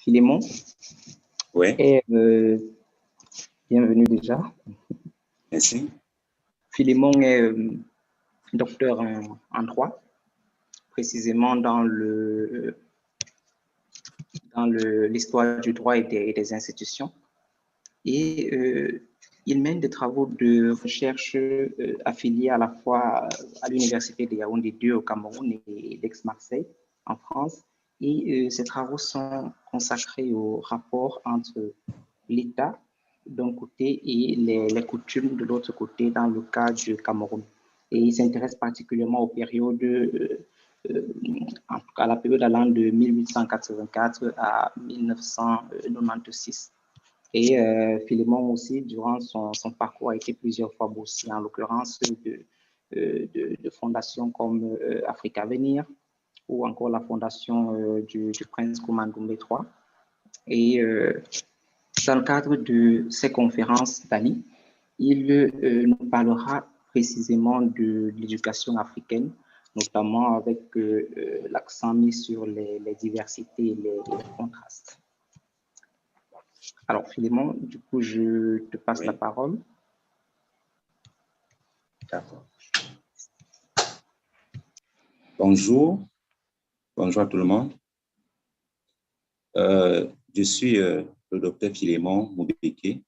Philémon Oui. est bienvenue déjà. Merci. Philémon est docteur en droit, précisément dans l'histoire du droit et des institutions. Et il mène des travaux de recherche affiliés à la fois à l'Université de Yaoundé 2 au Cameroun et d'Aix-Marseille en France. Et ces travaux sont consacrés au rapport entre l'État d'un côté et les coutumes de l'autre côté dans le cas du Cameroun. Et il s'intéresse particulièrement aux périodes, en tout cas la période allant de 1884 à 1996. Et Philémon aussi, durant son parcours, a été plusieurs fois boursier, en l'occurrence de fondations comme Afrique Avenir ou encore la fondation du prince Koumane Doumbé III. Et dans le cadre de ces conférences d'Ali, il nous parlera précisément de l'éducation africaine, notamment avec l'accent mis sur les diversités et les contrastes. Alors, Philémon, du coup, je te passe la parole. D'accord. Bonjour. Bonjour à tout le monde. Je suis le docteur Philémon Moubeke,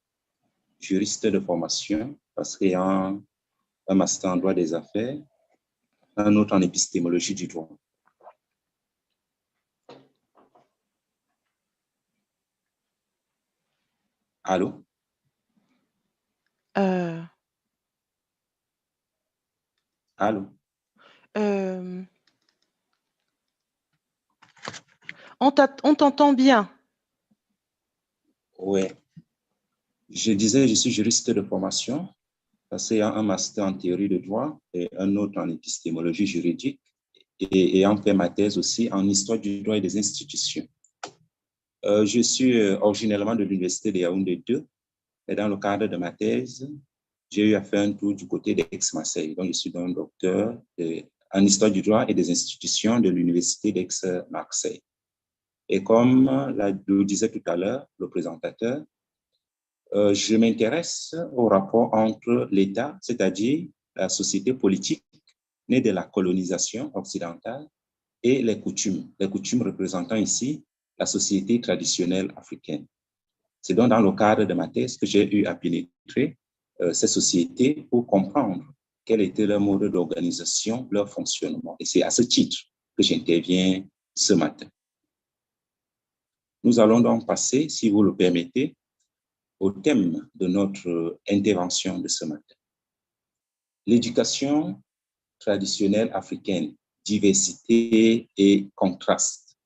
juriste de formation, parce qu'il y a un master en droit des affaires, un autre en épistémologie du droit. Allô? Allô? On t'entend bien. Oui. Je disais, je suis juriste de formation, parce qu'il y a un master en théorie de droit et un autre en épistémologie juridique, et ayant fait ma thèse aussi en histoire du droit et des institutions. Je suis originellement de l'Université de Yaoundé 2, et dans le cadre de ma thèse, j'ai eu à faire un tour du côté d'Aix-Marseille. Donc, je suis un docteur en histoire du droit et des institutions de l'Université d'Aix-Marseille. Et comme le disait tout à l'heure le présentateur, je m'intéresse au rapport entre l'État, c'est-à-dire la société politique née de la colonisation occidentale, et les coutumes représentant ici la société traditionnelle africaine. C'est donc dans le cadre de ma thèse que j'ai eu à pénétrer ces sociétés pour comprendre quel était leur mode d'organisation, leur fonctionnement. Et c'est à ce titre que j'interviens ce matin. Nous allons donc passer, si vous le permettez, au thème de notre intervention de ce matin. L'éducation traditionnelle africaine, diversité et contraste.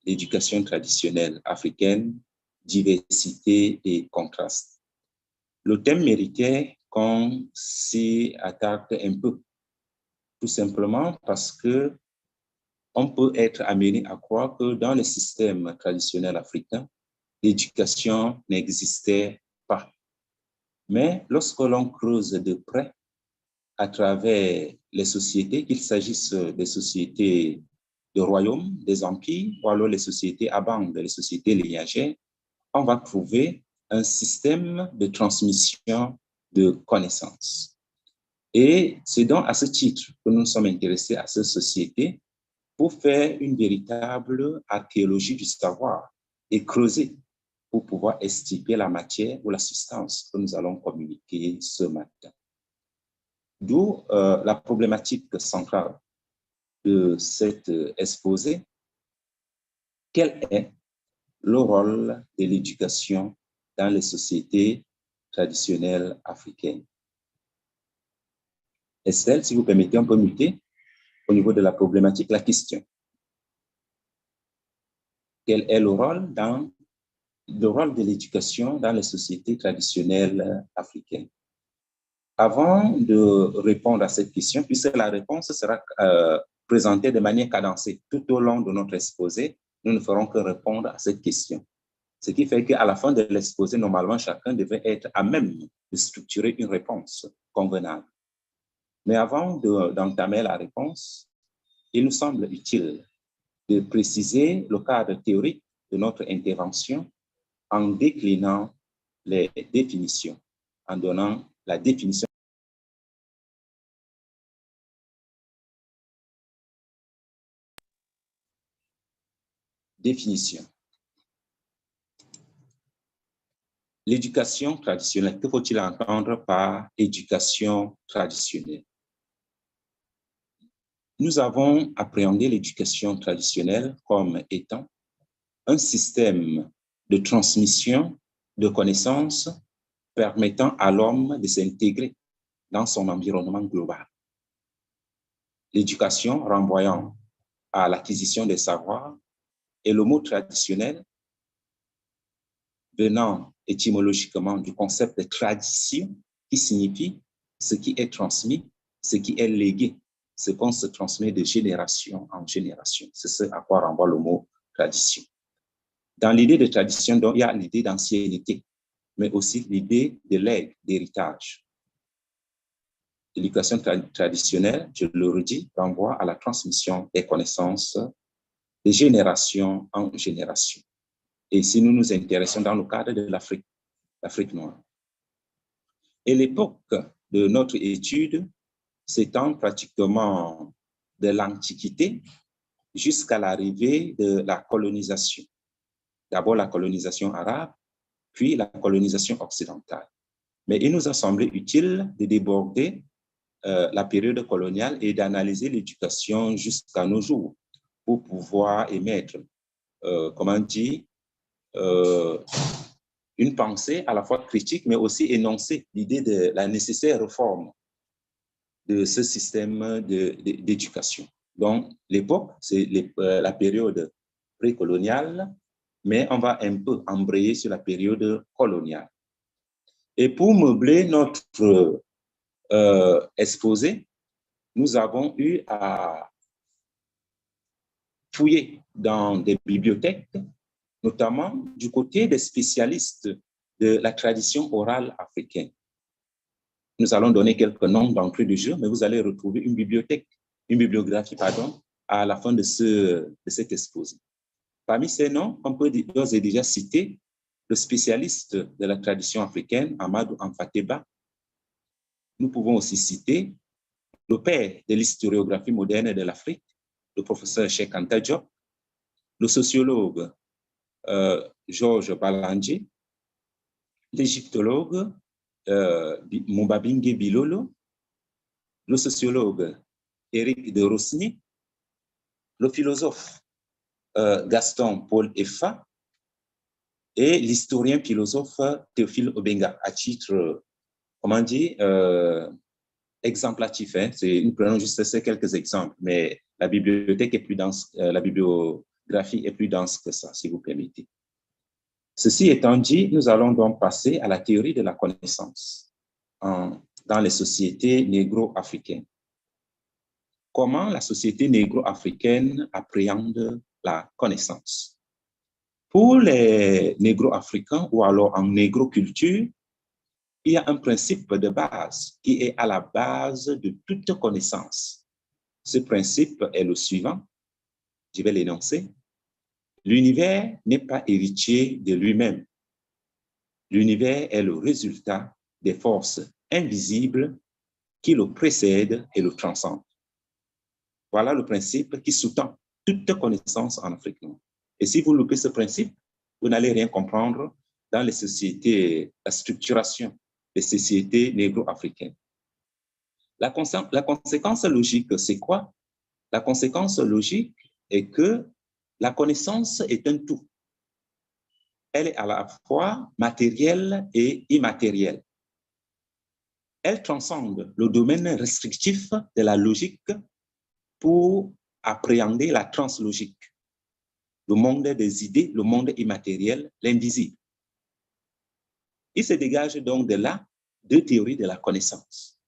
L'éducation traditionnelle africaine, diversité et contraste. Le thème méritait qu'on s'y attarde un peu, tout simplement parce que on peut être amené à croire que dans le système traditionnel africain, l'éducation n'existait pas. Mais lorsque l'on creuse de près à travers les sociétés, qu'il s'agisse des sociétés de royaumes, des empires, ou alors les sociétés à bande, les sociétés lignagères, on va trouver un système de transmission de connaissances. Et c'est donc à ce titre que nous sommes intéressés à ces sociétés pour faire une véritable archéologie du savoir et creuser pour pouvoir extirper la matière ou la substance que nous allons communiquer ce matin. D'où la problématique centrale de cet exposé. Quel est le rôle de l'éducation dans les sociétés traditionnelles africaines? Estelle, si vous permettez, on peut muter au niveau de la problématique la question. Quel est le rôle de l'éducation dans les sociétés traditionnelles africaines? Avant de répondre à cette question, puisque la réponse sera présentée de manière cadencée tout au long de notre exposé, nous ne ferons que répondre à cette question. Ce qui fait qu'à la fin de l'exposé, normalement, chacun devait être à même de structurer une réponse convenable. Mais avant d'entamer la réponse, il nous semble utile de préciser le cadre théorique de notre intervention en déclinant les définitions, en donnant la définition. Définition. L'éducation traditionnelle, que faut-il entendre par éducation traditionnelle? Nous avons appréhendé l'éducation traditionnelle comme étant un système de transmission de connaissances permettant à l'homme de s'intégrer dans son environnement global. L'éducation renvoyant à l'acquisition des savoirs et le mot traditionnel venant étymologiquement du concept de tradition qui signifie ce qui est transmis, ce qui est légué, ce qu'on se transmet de génération en génération. C'est ce à quoi renvoie le mot tradition. Dans l'idée de tradition, donc, il y a l'idée d'ancienneté, mais aussi l'idée de legs, d'héritage. L'éducation traditionnelle, je le redis, renvoie à la transmission des connaissances de génération en génération. Et si nous nous intéressons dans le cadre de l'Afrique, l'Afrique noire. Et l'époque de notre étude s'étend pratiquement de l'Antiquité jusqu'à l'arrivée de la colonisation. D'abord la colonisation arabe, puis la colonisation occidentale. Mais il nous a semblé utile de déborder la période coloniale et d'analyser l'éducation jusqu'à nos jours pour pouvoir émettre, comment dire, une pensée à la fois critique, mais aussi énoncer l'idée de la nécessaire réforme de ce système d'éducation. Donc, l'époque, c'est la période précoloniale, mais on va un peu embrayer sur la période coloniale. Et pour meubler notre exposé, nous avons eu à fouiller dans des bibliothèques, notamment du côté des spécialistes de la tradition orale africaine. Nous allons donner quelques noms d'entrée de jeu, mais vous allez retrouver une bibliographie, pardon, à la fin de cet exposé. Parmi ces noms, on peut d'ores et déjà citer le spécialiste de la tradition africaine, Amadou Amfateba. Nous pouvons aussi citer le père de l'historiographie moderne de l'Afrique, le professeur Cheikh Anta Diop, le sociologue Georges Balandier, l'égyptologue Moubabingue Bilolo, le sociologue Éric de Rosny, le philosophe Gaston Paul Effa et l'historien philosophe Théophile Obenga, à titre, comment dire, exemplatif. Hein? Nous prenons juste ces quelques exemples, mais la bibliothèque est plus dense, la bibliographie est plus dense que ça, si vous permettez. Ceci étant dit, nous allons donc passer à la théorie de la connaissance dans les sociétés négro-africaines. Comment la société négro-africaine appréhende la connaissance? Pour les négro-africains ou alors en négro-culture, il y a un principe de base qui est à la base de toute connaissance. Ce principe est le suivant, je vais l'énoncer. L'univers n'est pas héritier de lui-même. L'univers est le résultat des forces invisibles qui le précèdent et le transcendent. Voilà le principe qui sous-tend toute connaissance en Afrique noire. Et si vous loupez ce principe, vous n'allez rien comprendre dans les sociétés, la structuration des sociétés négro-africaines. La conséquence logique, c'est quoi? La conséquence logique est que la connaissance est un tout. Elle est à la fois matérielle et immatérielle. Elle transcende le domaine restrictif de la logique pour appréhender la translogique, le monde des idées, le monde immatériel, l'invisible. Il se dégage donc de là deux théories de la connaissance.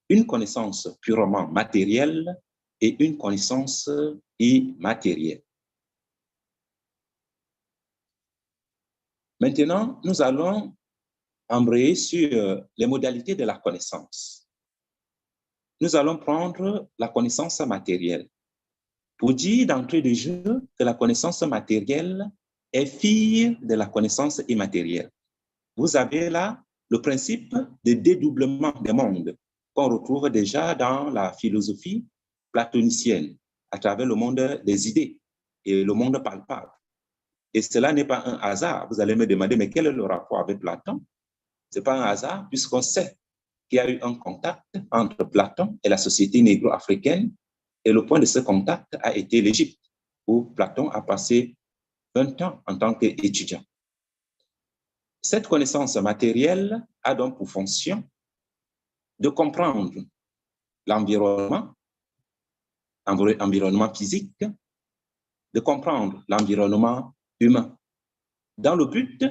Une connaissance purement matérielle et une connaissance immatérielle. Maintenant, nous allons embrayer sur les modalités de la connaissance. Nous allons prendre la connaissance matérielle. pour dire d'entrée de jeu que la connaissance matérielle est fille de la connaissance immatérielle. Vous avez là le principe de dédoublement des mondes qu'on retrouve déjà dans la philosophie platonicienne à travers le monde des idées et le monde palpable. Et cela n'est pas un hasard. Vous allez me demander, mais quel est le rapport avec Platon? Ce n'est pas un hasard puisqu'on sait qu'il y a eu un contact entre Platon et la société négro-africaine. Et le point de ce contact a été l'Égypte, où Platon a passé 20 ans en tant qu'étudiant. Cette connaissance matérielle a donc pour fonction de comprendre l'environnement physique, de comprendre l'environnement humain, dans le but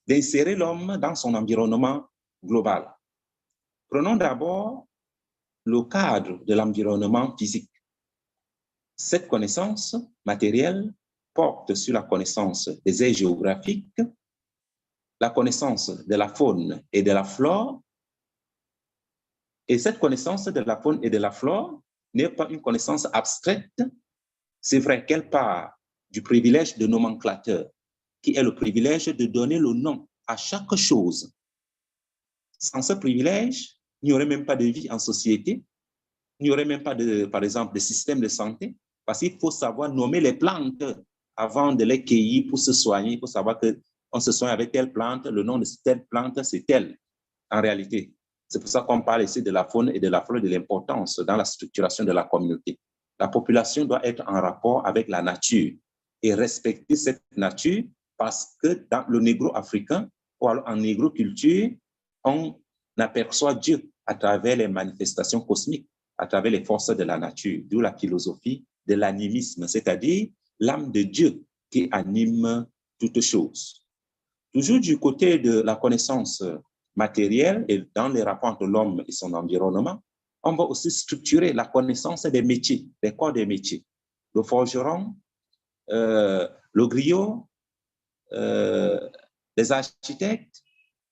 d'insérer l'homme dans son environnement global. Prenons d'abord le cadre de l'environnement physique. Cette connaissance matérielle porte sur la connaissance des aires géographiques, la connaissance de la faune et de la flore. Et cette connaissance de la faune et de la flore n'est pas une connaissance abstraite. C'est vrai qu'elle part du privilège de nomenclateur, qui est le privilège de donner le nom à chaque chose. Sans ce privilège, il n'y aurait même pas de vie en société, il n'y aurait même pas, par exemple, de système de santé, parce qu'il faut savoir nommer les plantes avant de les cueillir pour se soigner. Il faut savoir qu'on se soigne avec telle plante, le nom de telle plante, c'est tel, en réalité. C'est pour ça qu'on parle ici de la faune et de la flore, de l'importance dans la structuration de la communauté. La population doit être en rapport avec la nature et respecter cette nature parce que dans le négro-africain ou alors en négro-culture, on aperçoit Dieu à travers les manifestations cosmiques, à travers les forces de la nature, d'où la philosophie de l'animisme, c'est-à-dire l'âme de Dieu qui anime toutes choses. Toujours du côté de la connaissance matérielle et dans les rapports entre l'homme et son environnement, on va aussi structurer la connaissance des métiers, des corps des métiers. Le forgeron, le griot, les architectes,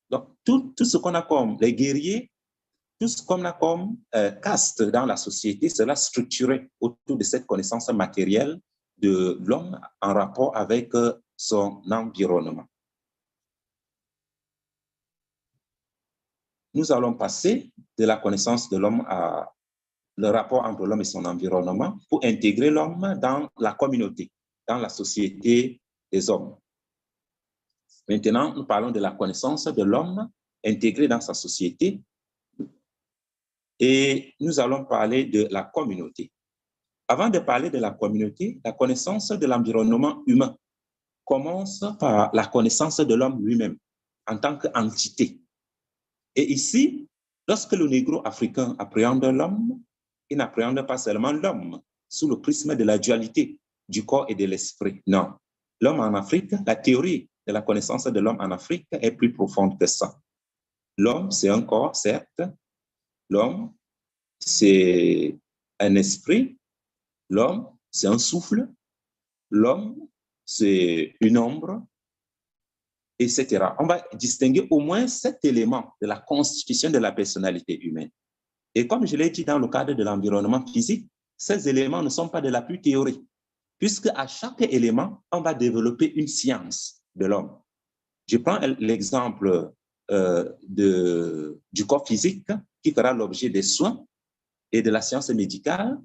donc tout ce qu'on a comme les guerriers, tout ce qu'on a comme caste dans la société, cela structuré autour de cette connaissance matérielle de l'homme en rapport avec son environnement. Nous allons passer de la connaissance de l'homme à le rapport entre l'homme et son environnement pour intégrer l'homme dans la communauté, dans la société des hommes. Maintenant, nous parlons de la connaissance de l'homme intégré dans sa société et nous allons parler de la communauté. Avant de parler de la communauté, la connaissance de l'environnement humain commence par la connaissance de l'homme lui-même en tant qu'entité. Et ici, lorsque le négro-africain appréhende l'homme, il n'appréhende pas seulement l'homme sous le prisme de la dualité du corps et de l'esprit. Non. L'homme en Afrique, la théorie de la connaissance de l'homme en Afrique est plus profonde que ça. L'homme, c'est un corps, certes. L'homme, c'est un esprit. L'homme, c'est un souffle. L'homme, c'est une ombre, etc. On va distinguer au moins 7 éléments de la constitution de la personnalité humaine. Et comme je l'ai dit dans le cadre de l'environnement physique, ces éléments ne sont pas de la pure théorie, puisque à chaque élément, on va développer une science de l'homme. Je prends l'exemple du corps physique qui fera l'objet des soins et de la science médicale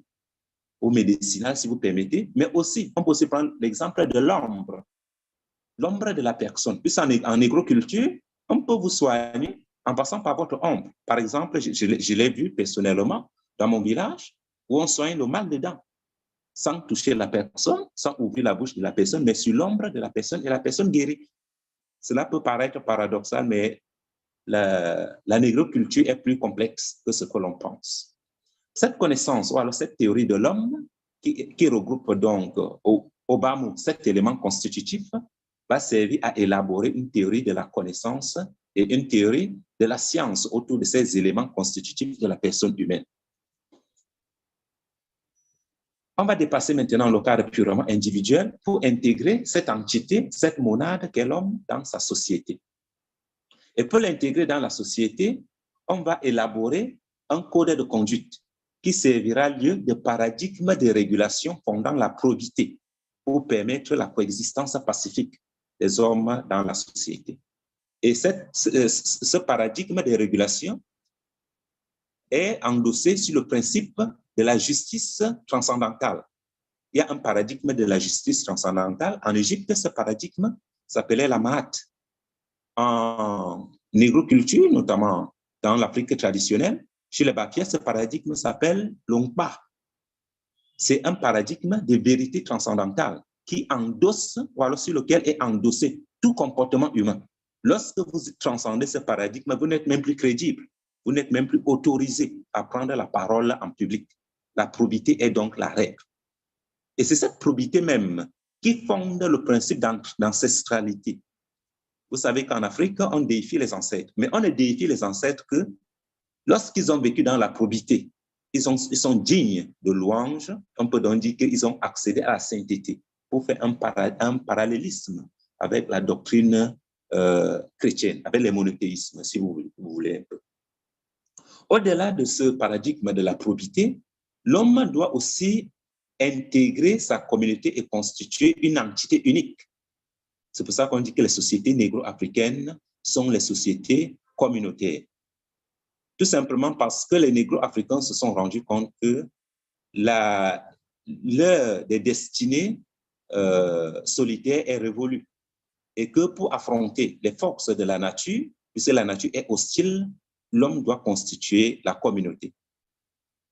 ou médicinale, si vous permettez, mais aussi, on peut aussi prendre l'exemple de l'ombre de la personne. Puisqu'en négroculture, on peut vous soigner en passant par votre ombre. Par exemple, je l'ai vu personnellement dans mon village où on soigne le mal de dents sans toucher la personne, sans ouvrir la bouche de la personne, mais sur l'ombre de la personne et la personne guérit. Cela peut paraître paradoxal, mais la négroculture est plus complexe que ce que l'on pense. Cette connaissance, ou alors cette théorie de l'homme, qui regroupe donc au bas mot 7 éléments constitutifs, va servir à élaborer une théorie de la connaissance et une théorie de la science autour de ces éléments constitutifs de la personne humaine. On va dépasser maintenant le cadre purement individuel pour intégrer cette entité, cette monade qu'est l'homme dans sa société. Et pour l'intégrer dans la société, on va élaborer un code de conduite qui servira lieu de paradigme de régulation fondant la probité pour permettre la coexistence pacifique des hommes dans la société. Et ce paradigme de régulation est endossé sur le principe de la justice transcendantale. Il y a un paradigme de la justice transcendantale. En Égypte, ce paradigme s'appelait la Mahat. En négroculture, notamment dans l'Afrique traditionnelle, chez les Bakiens, ce paradigme s'appelle l'Ongpa. C'est un paradigme de vérité transcendantale qui endosse, ou alors sur lequel est endossé tout comportement humain. Lorsque vous transcendez ce paradigme, vous n'êtes même plus crédible, vous n'êtes même plus autorisé à prendre la parole en public. La probité est donc la règle. Et c'est cette probité même qui fonde le principe d'ancestralité. Vous savez qu'en Afrique, on déifie les ancêtres, mais on ne déifie les ancêtres que lorsqu'ils ont vécu dans la probité. Ils sont dignes de louange. On peut donc dire qu'ils ont accédé à la sainteté pour faire un parallélisme avec la doctrine chrétienne, avec les monothéismes, si vous voulez un peu. Au-delà de ce paradigme de la probité, l'homme doit aussi intégrer sa communauté et constituer une entité unique. C'est pour ça qu'on dit que les sociétés négro-africaines sont les sociétés communautaires. Tout simplement parce que les négro-africains se sont rendus compte que l'heure des destinées solitaires est révolue et que pour affronter les forces de la nature, puisque la nature est hostile, l'homme doit constituer la communauté.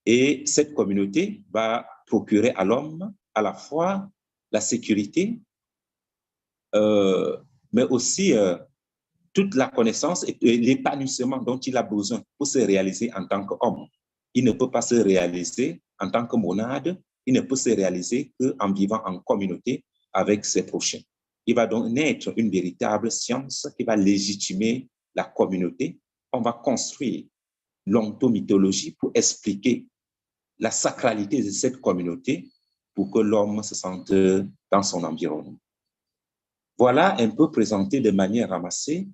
Et cette communauté va procurer à l'homme à la fois la sécurité, mais aussi toute la connaissance et l'épanouissement dont il a besoin pour se réaliser en tant qu'homme. Il ne peut pas se réaliser en tant que monade, il ne peut se réaliser qu'en vivant en communauté avec ses prochains. Il va donc naître une véritable science qui va légitimer la communauté. On va construire l'ontomythologie pour expliquer la sacralité de cette communauté pour que l'homme se sente dans son environnement. Voilà un peu présenté de manière ramassée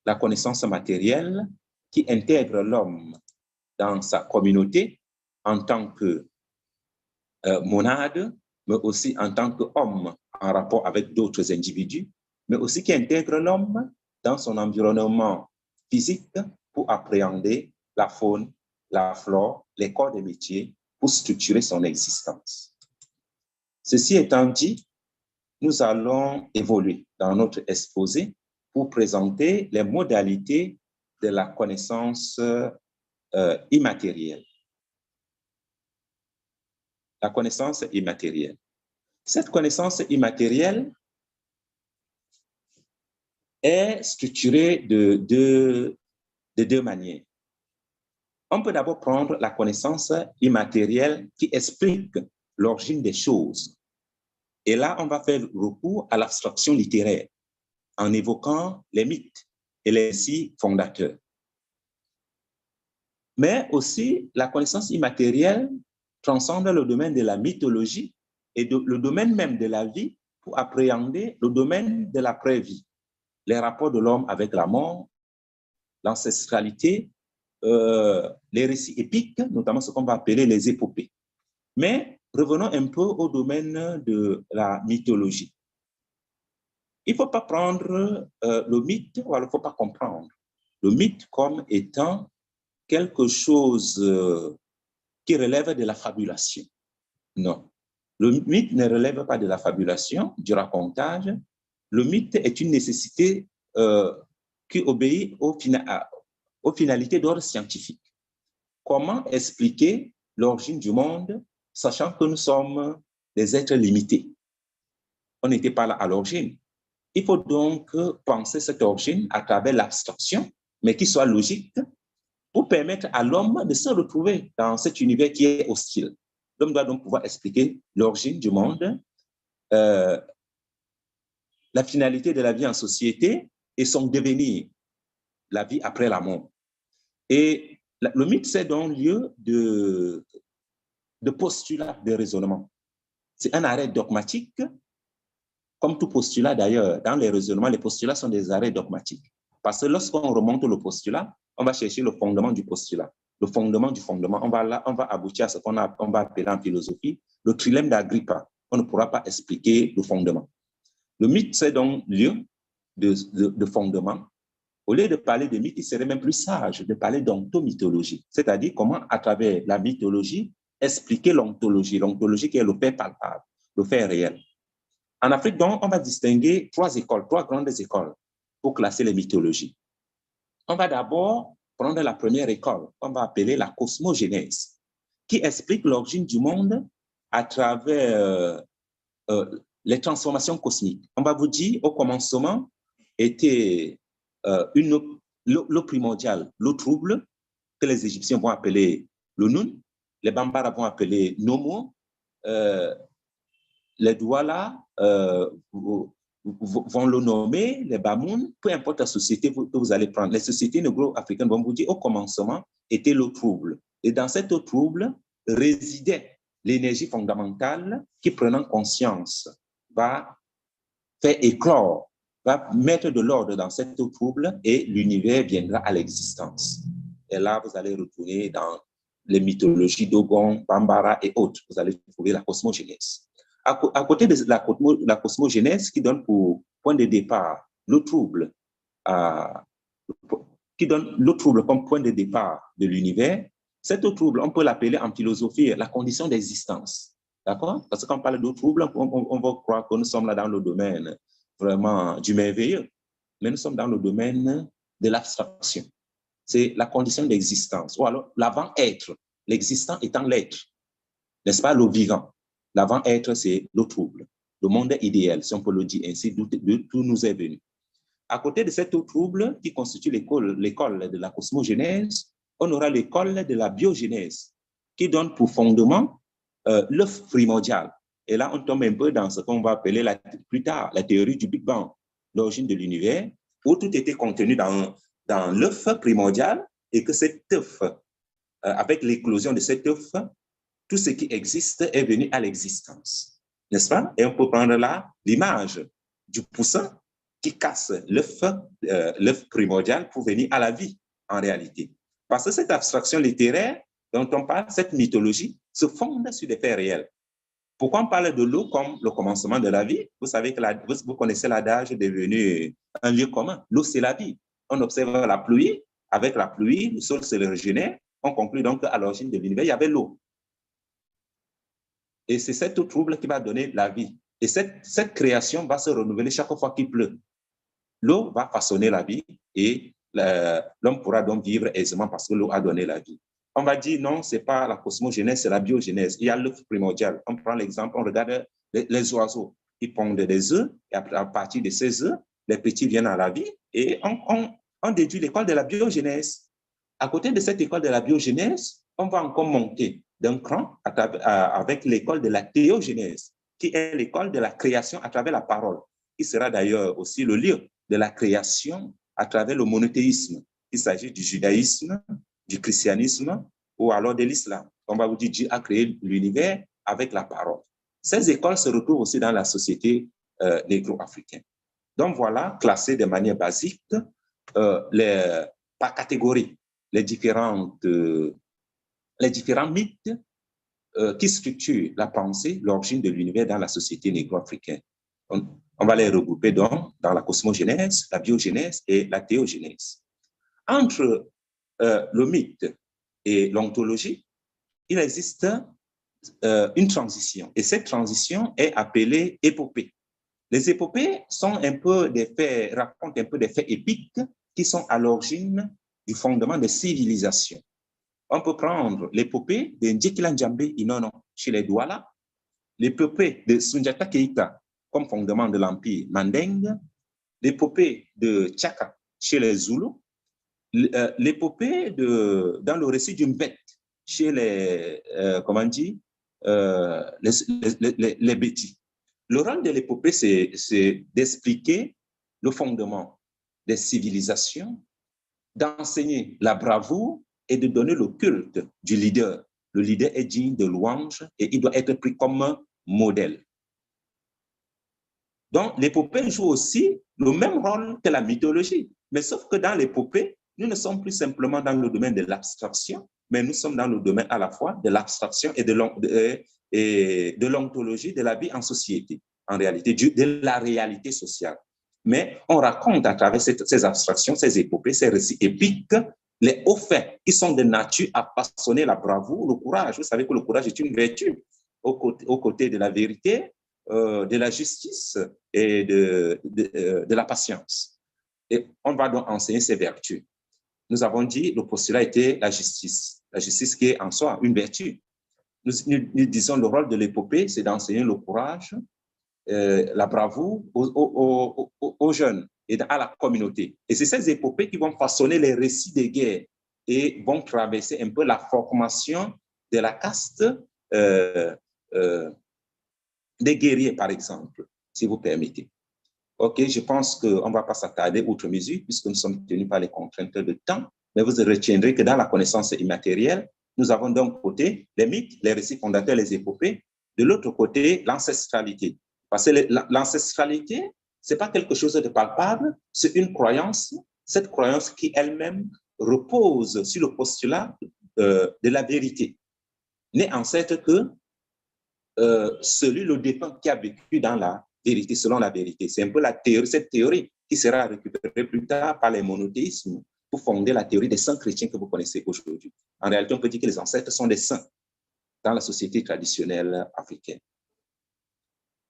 la connaissance matérielle qui intègre l'homme dans sa communauté en tant que monade, mais aussi en tant qu'homme en rapport avec d'autres individus, mais aussi qui intègre l'homme dans son environnement physique pour appréhender la faune, la flore, les corps des métiers, pour structurer son existence. Ceci étant dit, nous allons évoluer dans notre exposé pour présenter les modalités de la connaissance immatérielle. La connaissance immatérielle. Cette connaissance immatérielle est structurée de deux manières. On peut d'abord prendre la connaissance immatérielle qui explique l'origine des choses. Et là, on va faire recours à l'abstraction littéraire en évoquant les mythes et les récits fondateurs. Mais aussi, la connaissance immatérielle transcende le domaine de la mythologie et le domaine même de la vie pour appréhender le domaine de l'après-vie, les rapports de l'homme avec la mort, l'ancestralité, les récits épiques, notamment ce qu'on va appeler les épopées. Mais revenons un peu au domaine de la mythologie. Il ne faut pas prendre le mythe, ou alors il ne faut pas comprendre le mythe comme étant quelque chose qui relève de la fabulation. Non. Le mythe ne relève pas de la fabulation, du racontage. Le mythe est une nécessité qui obéit aux finalités d'ordre scientifique. Comment expliquer l'origine du monde, sachant que nous sommes des êtres limités? On n'était pas là à l'origine. Il faut donc penser cette origine à travers l'abstraction, mais qui soit logique, pour permettre à l'homme de se retrouver dans cet univers qui est hostile. L'homme doit donc pouvoir expliquer l'origine du monde, la finalité de la vie en société et son devenir, la vie après la mort. Et le mythe, c'est donc lieu de postulat, de raisonnement. C'est un arrêt dogmatique, comme tout postulat d'ailleurs. Dans les raisonnements, les postulats sont des arrêts dogmatiques. Parce que lorsqu'on remonte le postulat, on va chercher le fondement du postulat. le fondement du fondement. On va aboutir à ce qu'on va appeler en philosophie le trilemme d'Agrippa. On ne pourra pas expliquer le fondement. Le mythe, c'est donc lieu de fondement. Au lieu de parler de mythe, il serait même plus sage de parler d'ontomythologie, c'est-à-dire comment, à travers la mythologie, expliquer l'ontologie qui est le fait palpable, le fait réel. En Afrique, donc, on va distinguer trois grandes écoles pour classer les mythologies. On va d'abord prendre la première école, qu'on va appeler la cosmogénèse, qui explique l'origine du monde à travers les transformations cosmiques. On va vous dire, au commencement, était l'eau primordiale, l'eau trouble, que les Égyptiens vont appeler le Nun, les Bambara vont appeler Nomo, les Douala vont le nommer, les Bamoun, peu importe la société que vous allez prendre. Les sociétés négro-africaines vont vous dire, au commencement, était l'eau trouble. Et dans cette eau trouble résidait l'énergie fondamentale qui, prenant conscience, va faire éclore, va mettre de l'ordre dans cette eau trouble et l'univers viendra à l'existence. Et là, vous allez retourner dans les mythologies d'Ogon, Bambara et autres. Vous allez trouver la cosmogénèse. À côté de la cosmogénèse qui donne pour point de départ l'eau trouble, qui donne l'eau trouble comme point de départ de l'univers, cette eau trouble, on peut l'appeler en philosophie la condition d'existence. D'accord? Parce que quand on parle d'eau trouble, on va croire que nous sommes là dans le domaine vraiment du merveilleux, mais nous sommes dans le domaine de l'abstraction. C'est la condition d'existence, ou alors l'avant-être, l'existant étant l'être, n'est-ce pas, le vivant. L'avant-être, c'est l'eau trouble, le monde idéal, si on peut le dire ainsi, d'où tout nous est venu. À côté de cette eau trouble qui constitue l'école de la cosmogénèse, on aura l'école de la biogénèse, qui donne pour fondement l'œuf primordial. Et là, on tombe un peu dans ce qu'on va appeler plus tard la théorie du Big Bang, l'origine de l'univers, où tout était contenu dans l'œuf primordial et que cet œuf, avec l'éclosion de cet œuf, tout ce qui existe est venu à l'existence, n'est-ce pas? Et on peut prendre là l'image du poussin qui casse l'œuf primordial pour venir à la vie, en réalité. Parce que cette abstraction littéraire dont on parle, cette mythologie, se fonde sur des faits réels. Pourquoi on parle de l'eau comme le commencement de la vie? Vous savez que vous connaissez l'adage devenu un lieu commun. L'eau, c'est la vie. On observe la pluie. Avec la pluie, le sol se régénère. On conclut donc qu'à l'origine de l'univers, il y avait l'eau. Et c'est cette eau trouble qui va donner la vie. Et cette création va se renouveler chaque fois qu'il pleut. L'eau va façonner la vie et l'homme pourra donc vivre aisément parce que l'eau a donné la vie. On va dire non, ce n'est pas la cosmogénèse, c'est la biogénèse. Il y a l'œuf primordial. On prend l'exemple, on regarde les oiseaux. Ils pondent des œufs et à partir de ces œufs, les petits viennent à la vie et on déduit l'école de la biogénèse. À côté de cette école de la biogénèse, on va encore monter d'un cran avec l'école de la théogénèse, qui est l'école de la création à travers la parole, qui sera d'ailleurs aussi le lieu de la création à travers le monothéisme. Il s'agit du judaïsme, du christianisme ou alors de l'islam. On va vous dire Dieu a créé l'univers avec la parole. Ces écoles se retrouvent aussi dans la société négro-africaine. Donc voilà, classées de manière basique par catégorie les différents mythes qui structurent la pensée, l'origine de l'univers dans la société négro-africaine. On va les regrouper donc dans la cosmogénèse, la biogénèse et la théogénèse. Entre le mythe et l'ontologie, il existe une transition. Et cette transition est appelée épopée. Les épopées sont un peu racontent un peu des faits épiques qui sont à l'origine du fondement des civilisations. On peut prendre l'épopée de Ndjekila Njambe Inono chez les Douala, l'épopée de Sundiata Keita comme fondement de l'empire Mandingue, l'épopée de Tchaka chez les Zoulous, l'épopée dans le récit d'une bête chez les Bétis. Le rôle de l'épopée, c'est d'expliquer le fondement des civilisations, d'enseigner la bravoure et de donner le culte du leader. Le leader est digne de louange et il doit être pris comme un modèle. Donc, l'épopée joue aussi le même rôle que la mythologie. Mais sauf que dans l'épopée, nous ne sommes plus simplement dans le domaine de l'abstraction, mais nous sommes dans le domaine à la fois de l'abstraction et de l'ontologie de la vie en société, en réalité, de la réalité sociale. Mais on raconte à travers ces abstractions, ces épopées, ces récits épiques, les hauts faits qui sont de nature à façonner la bravoure, le courage. Vous savez que le courage est une vertu aux côtés de la vérité, de la justice et de la patience. Et on va donc enseigner ces vertus. Nous avons dit, le postulat était la justice qui est en soi une vertu. Nous disons le rôle de l'épopée, c'est d'enseigner le courage, la bravoure aux jeunes et à la communauté. Et c'est ces épopées qui vont façonner les récits des guerres et vont traverser un peu la formation de la caste des guerriers, par exemple, si vous permettez. OK, je pense qu'on ne va pas s'attarder outre mesure puisque nous sommes tenus par les contraintes de temps, mais vous retiendrez que dans la connaissance immatérielle, nous avons d'un côté les mythes, les récits fondateurs, les épopées, de l'autre côté, l'ancestralité. Parce que l'ancestralité, ce n'est pas quelque chose de palpable, c'est une croyance, cette croyance qui elle-même repose sur le postulat de la vérité. N'est ancêtre que celui, le défunt qui a vécu dans la vérité, selon la vérité. C'est un peu la théorie, cette théorie qui sera récupérée plus tard par les monothéismes pour fonder la théorie des saints chrétiens que vous connaissez aujourd'hui. En réalité, on peut dire que les ancêtres sont des saints dans la société traditionnelle africaine.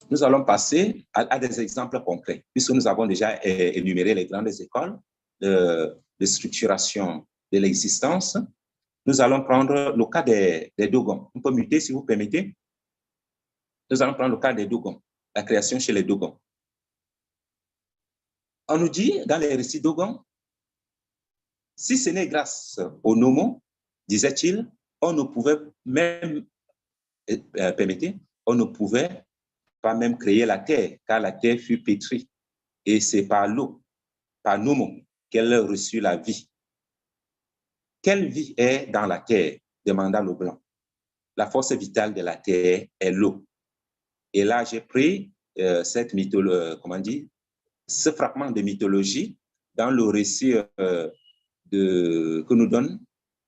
Nous allons passer à des exemples concrets, puisque nous avons déjà énuméré les grandes écoles de structuration de l'existence. Nous allons prendre le cas des Dogons. On peut muter, si vous permettez. Nous allons prendre le cas des Dogons, la création chez les Dogons. On nous dit, dans les récits Dogons, si ce n'est grâce aux Nomos, disait-il, on ne pouvait même, on ne pouvait pas même créer la terre, car la terre fut pétrie. Et c'est par l'eau, par Nomos, qu'elle reçut la vie. Quelle vie est dans la terre? Demanda le blanc. La force vitale de la terre est l'eau. Et là, j'ai pris cette mythologie, comment dire, ce fragment de mythologie dans le récit que nous donne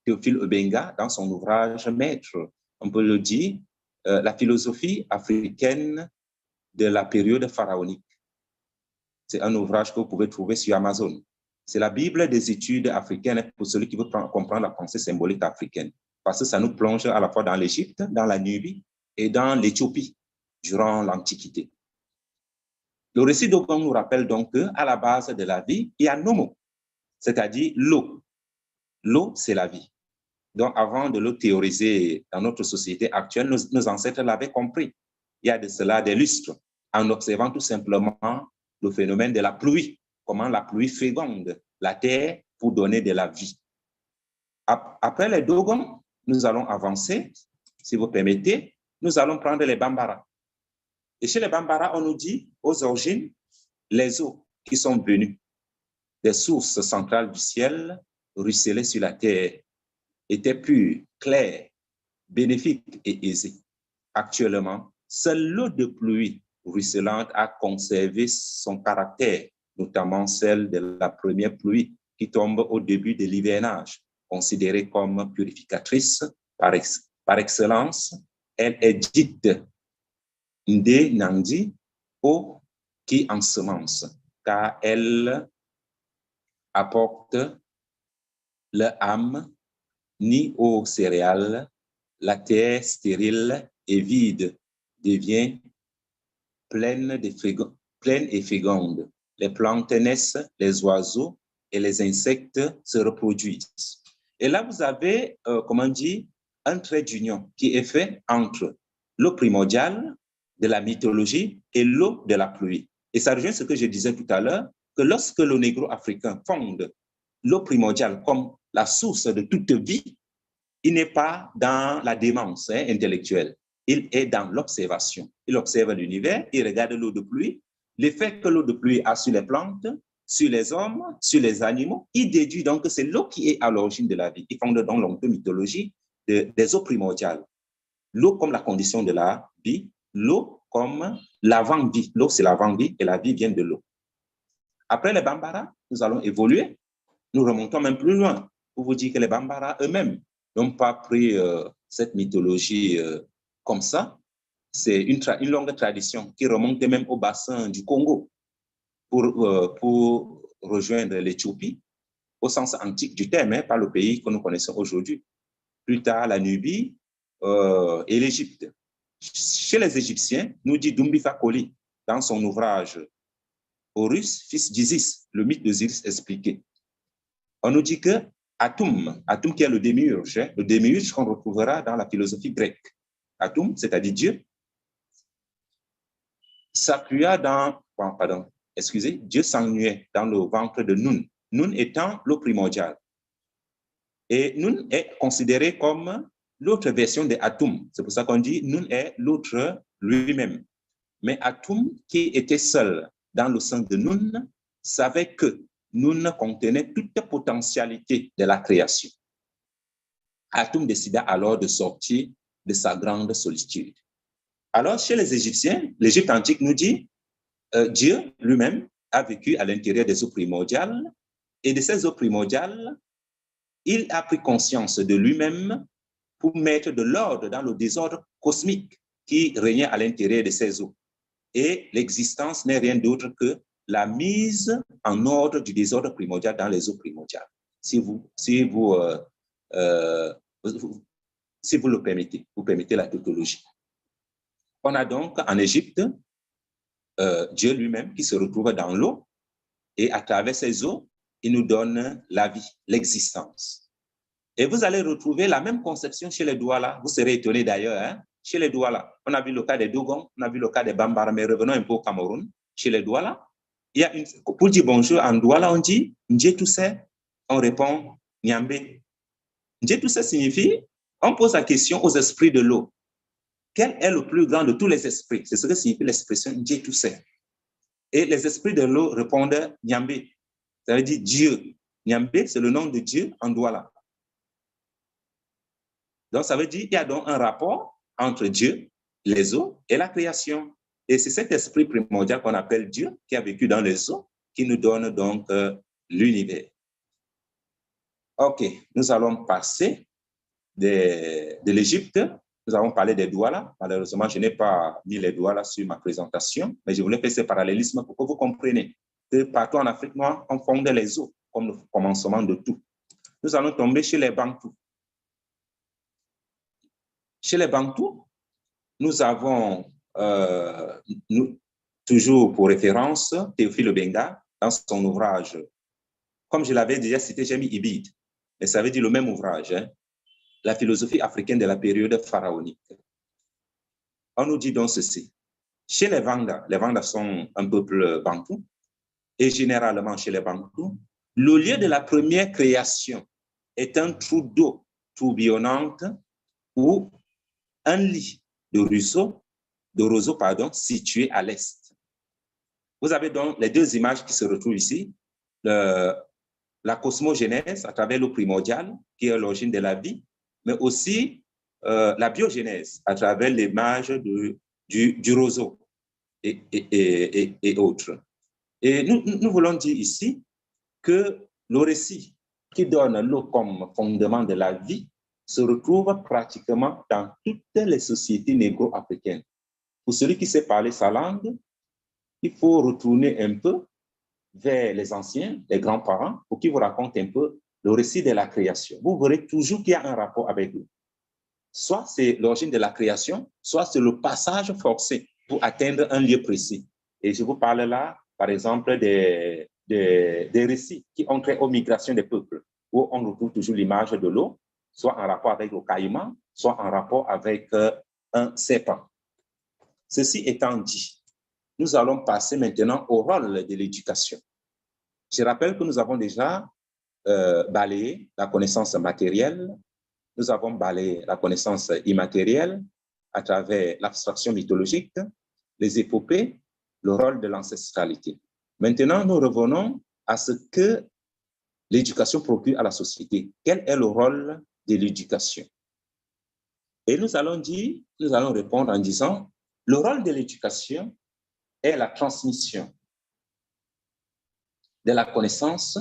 Théophile Obenga dans son ouvrage Maître. On peut le dire, la philosophie africaine de la période pharaonique. C'est un ouvrage que vous pouvez trouver sur Amazon. C'est la Bible des études africaines pour celui qui veut comprendre la pensée symbolique africaine. Parce que ça nous plonge à la fois dans l'Égypte, dans la Nubie et dans l'Éthiopie durant l'Antiquité. Le récit d'Ogon nous rappelle donc qu'à la base de la vie, il y a Nomo, c'est-à-dire l'eau. L'eau, c'est la vie. Donc, avant de le théoriser dans notre société actuelle, nos ancêtres l'avaient compris. Il y a de cela des lustres, en observant tout simplement le phénomène de la pluie, comment la pluie féconde la terre pour donner de la vie. Après les Dogons, nous allons avancer, si vous permettez, nous allons prendre les Bambara. Et chez les Bambara, on nous dit, aux origines, les eaux qui sont venues des sources centrales du ciel, ruisselaient sur la terre, étaient pures, claires, bénéfiques et aisées. Actuellement, seule l'eau de pluie ruisselante a conservé son caractère, notamment celle de la première pluie qui tombe au début de l'hivernage, considérée comme purificatrice par excellence. Elle est dite Nde Nandi, eau qui ensemence, car elle apporte l'âme ni aux céréales, la terre stérile et vide devient pleine et féconde. Les plantes naissent, les oiseaux et les insectes se reproduisent. Et là, vous avez, comment dire, un trait d'union qui est fait entre l'eau primordiale de la mythologie et l'eau de la pluie. Et ça rejoint ce que je disais tout à l'heure, que lorsque le négro-africain fonde l'eau primordiale comme la source de toute vie, il n'est pas dans la démence intellectuelle, il est dans l'observation. Il observe l'univers, il regarde l'eau de pluie, l'effet que l'eau de pluie a sur les plantes, sur les hommes, sur les animaux. Il déduit donc que c'est l'eau qui est à l'origine de la vie. Il fonde donc l'ontomythologie des eaux primordiales. L'eau comme la condition de la vie, l'eau comme l'avant-vie. L'eau, c'est l'avant-vie et la vie vient de l'eau. Après les Bambara, nous allons évoluer. Nous remontons même plus loin pour vous dire que les Bambara eux-mêmes n'ont pas pris cette mythologie comme ça. C'est une longue tradition qui remonte même au bassin du Congo pour rejoindre l'Éthiopie, au sens antique du terme, pas le pays que nous connaissons aujourd'hui. Plus tard, la Nubie et l'Égypte. Chez les Égyptiens, nous dit Dumbi Fakoli, dans son ouvrage Horus, fils d'Isis, le mythe d'Osiris expliqué. On nous dit que Atum qui est le démiurge qu'on retrouvera dans la philosophie grecque. Atum, c'est-à-dire Dieu, s'appuya Dieu s'ennuyait dans le ventre de Nun. Nun étant l'eau primordiale. Et Nun est considéré comme l'autre version de Atum. C'est pour ça qu'on dit Nun est l'autre lui-même. Mais Atum, qui était seul dans le sein de Nun, savait que Nun contenait toute potentialité de la création. Atum décida alors de sortir de sa grande solitude. Alors, chez les Égyptiens, l'Égypte antique nous dit Dieu lui-même a vécu à l'intérieur des eaux primordiales, et de ces eaux primordiales, il a pris conscience de lui-même pour mettre de l'ordre dans le désordre cosmique qui régnait à l'intérieur de ces eaux. Et l'existence n'est rien d'autre que la mise en ordre du désordre primordial dans les eaux primordiales. Si vous le permettez, vous permettez la tautologie. On a donc en Égypte Dieu lui-même qui se retrouve dans l'eau, et à travers ces eaux, il nous donne la vie, l'existence. Et vous allez retrouver la même conception chez les Douala. Vous serez étonnés d'ailleurs, hein? Chez les Douala, on a vu le cas des Dogon, on a vu le cas des Bambara, mais revenons un peu au Cameroun. Chez les Douala, pour dire bonjour en Douala, on dit Ndje tout sait, on répond Nyambe. Ndje tout sait signifie, on pose la question aux esprits de l'eau. Quel est le plus grand de tous les esprits? C'est ce que signifie l'expression Ndje tout sait. Et les esprits de l'eau répondent Nyambe. Ça veut dire Dieu. Nyambe, c'est le nom de Dieu en Douala. Donc, ça veut dire qu'il y a donc un rapport entre Dieu, les eaux et la création. Et c'est cet esprit primordial qu'on appelle Dieu, qui a vécu dans les eaux, qui nous donne donc l'univers. OK, nous allons passer de l'Égypte. Nous avons parlé des Douala. Malheureusement, je n'ai pas mis les Douala sur ma présentation, mais je voulais faire ce parallélisme pour que vous compreniez que partout en Afrique noire, on fonde les eaux comme le commencement de tout. Nous allons tomber chez les Bantous. Chez les Bantous, nous avons toujours pour référence Théophile Benga dans son ouvrage. Comme je l'avais déjà cité, j'ai mis Ibid, mais ça veut dire le même ouvrage, hein? La philosophie africaine de la période pharaonique. On nous dit donc ceci. Chez les Vandas sont un peuple bantou, et généralement chez les Bantous, le lieu de la première création est un trou d'eau tourbillonnante ou un lit de roseau, situé à l'est. Vous avez donc les deux images qui se retrouvent ici. La cosmogénèse à travers l'eau primordiale, qui est l'origine de la vie, mais aussi la biogénèse à travers l'image du roseau et autres. Et nous voulons dire ici que le récit qui donne l'eau comme fondement de la vie se retrouve pratiquement dans toutes les sociétés négro-africaines. Pour celui qui sait parler sa langue, il faut retourner un peu vers les anciens, les grands-parents, pour qu'ils vous racontent un peu le récit de la création. Vous verrez toujours qu'il y a un rapport avec eux. Soit c'est l'origine de la création, soit c'est le passage forcé pour atteindre un lieu précis. Et je vous parle là, par exemple, des récits qui ont trait aux migrations des peuples, où on retrouve toujours l'image de l'eau, soit en rapport avec le caïman, soit en rapport avec un serpent. Ceci étant dit, nous allons passer maintenant au rôle de l'éducation. Je rappelle que nous avons déjà balayé la connaissance matérielle, nous avons balayé la connaissance immatérielle à travers l'abstraction mythologique, les épopées, le rôle de l'ancestralité. Maintenant, nous revenons à ce que l'éducation procure à la société. Quel est le rôle de l'éducation? Et nous allons répondre en disant, le rôle de l'éducation est la transmission de la connaissance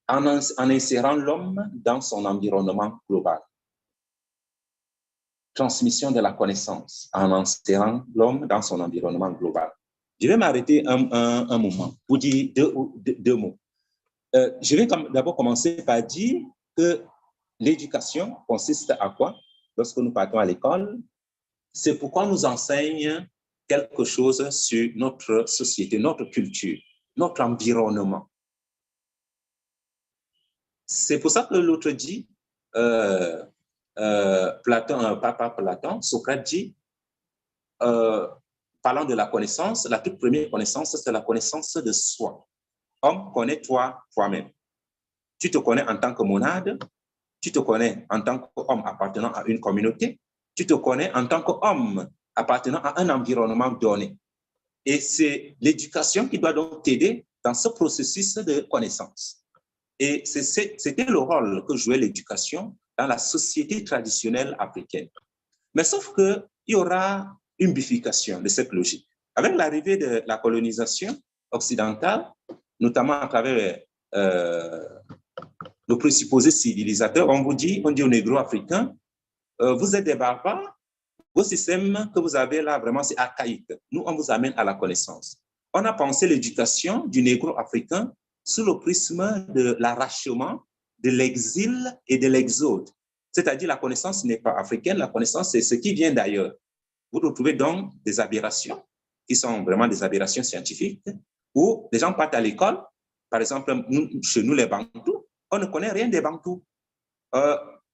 en insérant l'homme dans son environnement global. Transmission de la connaissance en insérant l'homme dans son environnement global. Je vais m'arrêter un moment pour dire deux mots. Je vais d'abord commencer par dire que l'éducation consiste à quoi? Lorsque nous partons à l'école, c'est pourquoi nous enseigne quelque chose sur notre société, notre culture, notre environnement. C'est pour ça que l'autre dit, Platon, Socrate dit, parlant de la connaissance, la toute première connaissance, c'est la connaissance de soi. Homme, connais-toi toi-même. Tu te connais en tant que monade, tu te connais en tant qu'homme appartenant à une communauté, tu te connais en tant qu'homme appartenant à un environnement donné. Et c'est l'éducation qui doit donc t'aider dans ce processus de connaissance. Et c'était le rôle que jouait l'éducation dans la société traditionnelle africaine. Mais sauf qu'il y aura une bifurcation de cette logique. Avec l'arrivée de la colonisation occidentale, notamment à travers nos présupposés civilisateurs, on dit aux négro-africains, vous êtes des barbares, vos systèmes que vous avez là, vraiment, c'est archaïque. Nous, on vous amène à la connaissance. On a pensé l'éducation du négro-africain sous le prisme de l'arrachement, de l'exil et de l'exode. C'est-à-dire la connaissance n'est pas africaine, la connaissance, c'est ce qui vient d'ailleurs. Vous retrouvez donc des aberrations qui sont vraiment des aberrations scientifiques où les gens partent à l'école. Par exemple, chez nous, les Bantous, on ne connaît rien des Bantous.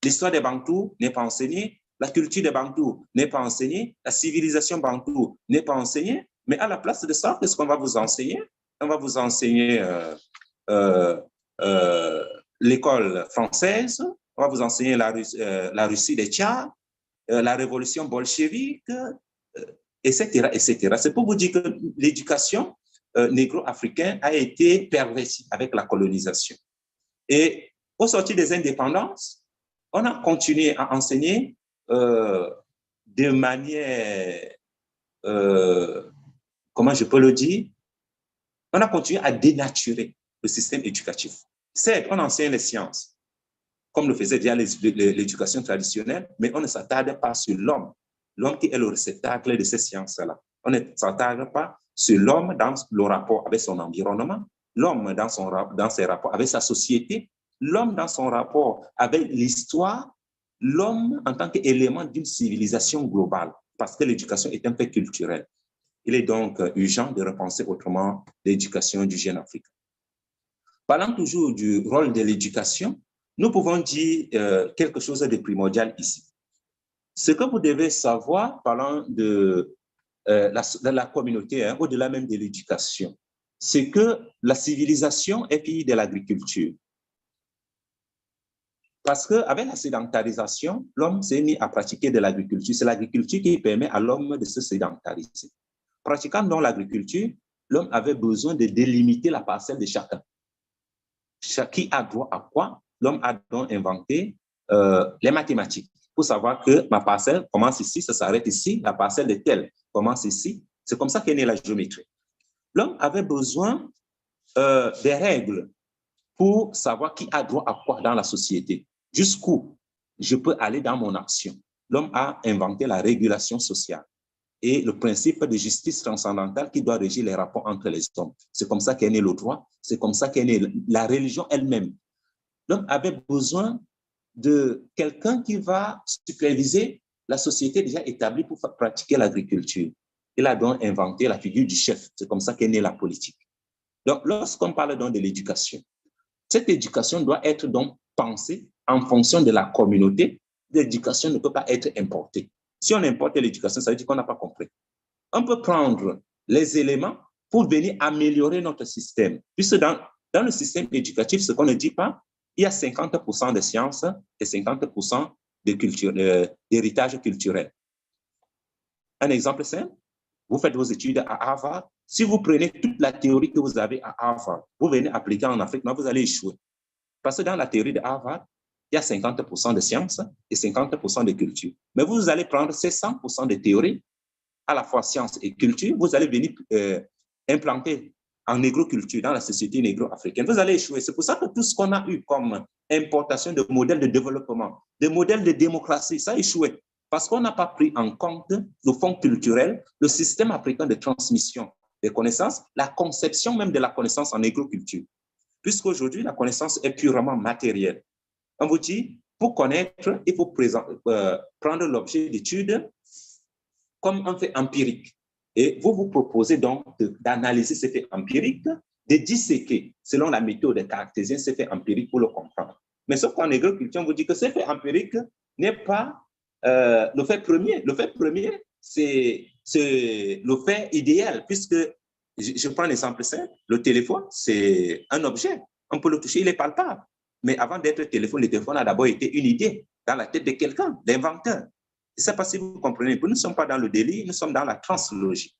L'histoire des Bantous n'est pas enseignée, la culture des Bantous n'est pas enseignée, la civilisation Bantou n'est pas enseignée, mais à la place de ça, qu'est-ce qu'on va vous enseigner? On va vous enseigner l'école française, on va vous enseigner la Russie des Tchars, la révolution bolchevique, etc., etc. C'est pour vous dire que l'éducation négro-africaine a été pervertie avec la colonisation. Et au sortir des indépendances, on a continué à enseigner de manière, comment je peux le dire, on a continué à dénaturer le système éducatif. Certes, on enseigne les sciences, comme le faisait déjà l'éducation traditionnelle, mais on ne s'attarde pas sur l'homme, l'homme qui est le réceptacle de ces sciences-là. On ne s'attarde pas sur l'homme dans le rapport avec son environnement, l'homme dans ses rapports avec sa société, l'homme dans son rapport avec l'histoire, l'homme en tant qu'élément d'une civilisation globale, parce que l'éducation est un fait culturel. Il est donc urgent de repenser autrement l'éducation du jeune africain. Parlant toujours du rôle de l'éducation, nous pouvons dire quelque chose de primordial ici. Ce que vous devez savoir, parlant de la communauté, hein, au-delà même de l'éducation, c'est que la civilisation est fille de l'agriculture. Parce qu'avec la sédentarisation, l'homme s'est mis à pratiquer de l'agriculture. C'est l'agriculture qui permet à l'homme de se sédentariser. Pratiquant donc l'agriculture, l'homme avait besoin de délimiter la parcelle de chacun. Qui a droit à quoi? L'homme a donc inventé les mathématiques pour savoir que ma parcelle commence ici, ça s'arrête ici, la parcelle de telle commence ici. C'est comme ça qu'est née la géométrie. L'homme avait besoin des règles pour savoir qui a droit à quoi dans la société, jusqu'où je peux aller dans mon action. L'homme a inventé la régulation sociale et le principe de justice transcendantale qui doit régir les rapports entre les hommes. C'est comme ça qu'est né le droit, c'est comme ça qu'est née la religion elle-même. L'homme avait besoin de quelqu'un qui va superviser la société déjà établie pour pratiquer l'agriculture. Il a donc inventé la figure du chef. C'est comme ça qu'est née la politique. Donc, lorsqu'on parle donc de l'éducation, cette éducation doit être donc pensée en fonction de la communauté. L'éducation ne peut pas être importée. Si on importe l'éducation, ça veut dire qu'on n'a pas compris. On peut prendre les éléments pour venir améliorer notre système. Puisque dans le système éducatif, ce qu'on ne dit pas, il y a 50% de sciences et 50% d'héritage culturel. Un exemple simple, vous faites vos études à Harvard. Si vous prenez toute la théorie que vous avez à Harvard, vous venez appliquer en Afrique, non, vous allez échouer. Parce que dans la théorie de Harvard, il y a 50% de sciences et 50% de culture. Mais vous allez prendre ces 100% de théorie, à la fois sciences et culture, vous allez venir implanter en négro-culture, dans la société négro-africaine, vous allez échouer. C'est pour ça que tout ce qu'on a eu comme importation de modèles de développement, de modèles de démocratie, ça a échoué. Parce qu'on n'a pas pris en compte le fond culturel, le système africain de transmission des connaissances, la conception même de la connaissance en négro-culture. Puisqu'aujourd'hui, la connaissance est purement matérielle. On vous dit, pour connaître, il faut prendre l'objet d'étude comme un fait empirique. Et vous vous proposez donc d'analyser ces faits empiriques, de disséquer, selon la méthode cartésienne, ces faits empiriques pour le comprendre. Mais sauf qu'en négro-culture, on vous dit que ces faits empiriques n'est pas le fait premier. Le fait premier, c'est le fait idéal, puisque, je prends un exemple simple, le téléphone, c'est un objet. On peut le toucher, il est palpable. Mais avant d'être téléphone, le téléphone a d'abord été une idée dans la tête de quelqu'un, d'inventeur. Je ne sais pas si vous comprenez. Nous ne sommes pas dans le délit, nous sommes dans la translogie.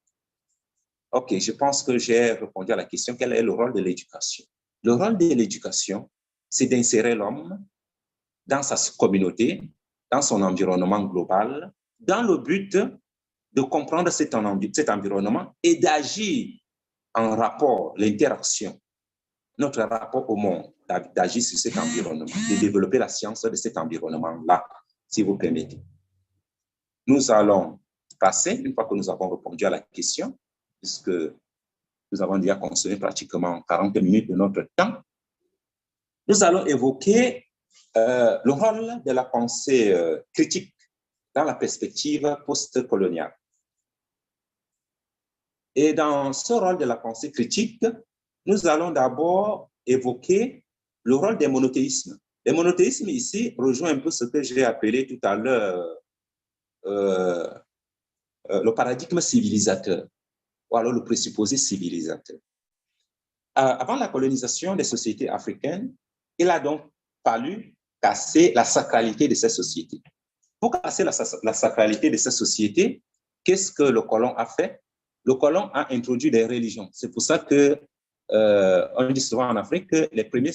OK, je pense que j'ai répondu à la question. Quel est le rôle de l'éducation? Le rôle de l'éducation, c'est d'insérer l'homme dans sa communauté, dans son environnement global, dans le but de comprendre cet environnement et d'agir en rapport, l'interaction, notre rapport au monde, d'agir sur cet environnement, de développer la science de cet environnement-là, si vous permettez. Nous allons passer, une fois que nous avons répondu à la question, puisque nous avons déjà consommé pratiquement 40 minutes de notre temps, nous allons évoquer le rôle de la pensée critique dans la perspective post-coloniale. Et dans ce rôle de la pensée critique, nous allons d'abord évoquer le rôle des monothéismes. Les monothéismes ici rejoint un peu ce que j'ai appelé tout à l'heure le paradigme civilisateur, ou alors le présupposé civilisateur. Avant la colonisation des sociétés africaines, il a donc fallu casser la sacralité de ces sociétés. Pour casser la sacralité de ces sociétés, qu'est-ce que le colon a fait? Le colon a introduit des religions. C'est pour ça que on dit souvent en Afrique que les premiers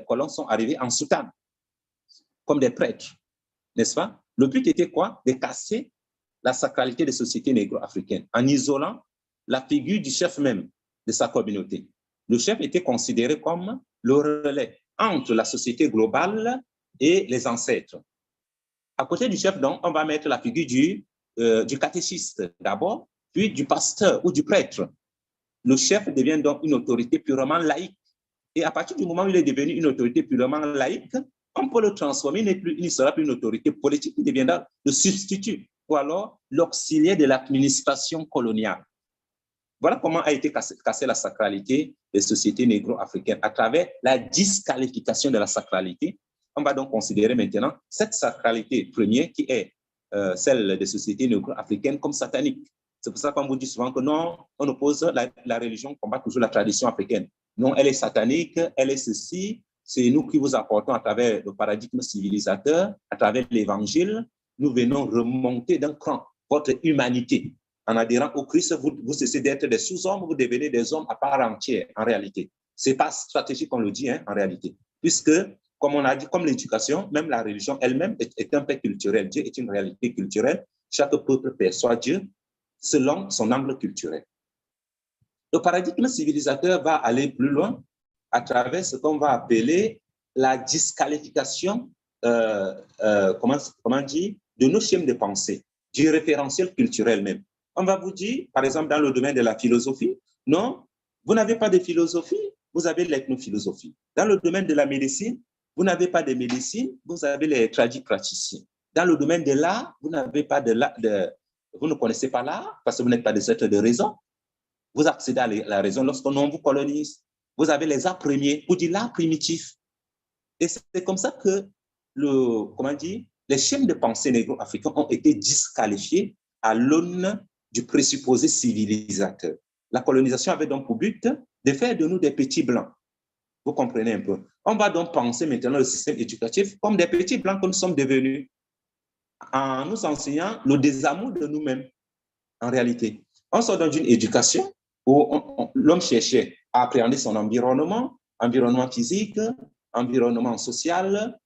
colons sont arrivés en soutane, comme des prêtres, n'est-ce pas? Le but était quoi? De casser la sacralité des sociétés négro-africaines en isolant la figure du chef même de sa communauté. Le chef était considéré comme le relais entre la société globale et les ancêtres. À côté du chef, donc, on va mettre la figure du catéchiste d'abord, puis du pasteur ou du prêtre. Le chef devient donc une autorité purement laïque. Et à partir du moment où il est devenu une autorité purement laïque, on peut le transformer, il ne sera plus une autorité politique, il deviendra le substitut ou alors l'auxiliaire de l'administration coloniale. Voilà comment a été cassée la sacralité des sociétés négro-africaines à travers la disqualification de la sacralité. On va donc considérer maintenant cette sacralité première qui est celle des sociétés négro-africaines comme satanique. C'est pour ça qu'on vous dit souvent que non, on oppose la religion, combat toujours la tradition africaine. Non, elle est satanique, elle est ceci. C'est nous qui vous apportons à travers le paradigme civilisateur, à travers l'évangile, nous venons remonter d'un cran votre humanité. En adhérant au Christ, vous cessez d'être des sous-hommes, vous devenez des hommes à part entière, en réalité. Ce n'est pas stratégique qu'on le dit, hein, en réalité. Puisque, comme on a dit, comme l'éducation, même la religion elle-même est un fait culturel. Dieu est une réalité culturelle. Chaque peuple perçoit Dieu selon son angle culturel. Le paradigme civilisateur va aller plus loin à travers ce qu'on va appeler la disqualification, comment dire, de nos schèmes de pensée, du référentiel culturel même. On va vous dire, par exemple, dans le domaine de la philosophie, non, vous n'avez pas de philosophie, vous avez l'ethnophilosophie. Dans le domaine de la médecine, vous n'avez pas de médecine, vous avez les tradipraticiens. Dans le domaine de l'art, vous n'avez pas vous ne connaissez pas l'art parce que vous n'êtes pas des êtres de raison. Vous accédez à la raison lorsqu'on vous colonise. Vous avez les arts premiers, vous dites l'art primitif. Et c'est comme ça que les schèmes de pensée négro-africains ont été disqualifiés à l'aune du présupposé civilisateur. La colonisation avait donc pour but de faire de nous des petits blancs. Vous comprenez un peu? On va donc penser maintenant le système éducatif comme des petits blancs que nous sommes devenus, en nous enseignant le désamour de nous-mêmes, en réalité. On sort dans une éducation où l'homme cherchait à appréhender son environnement physique, environnement social,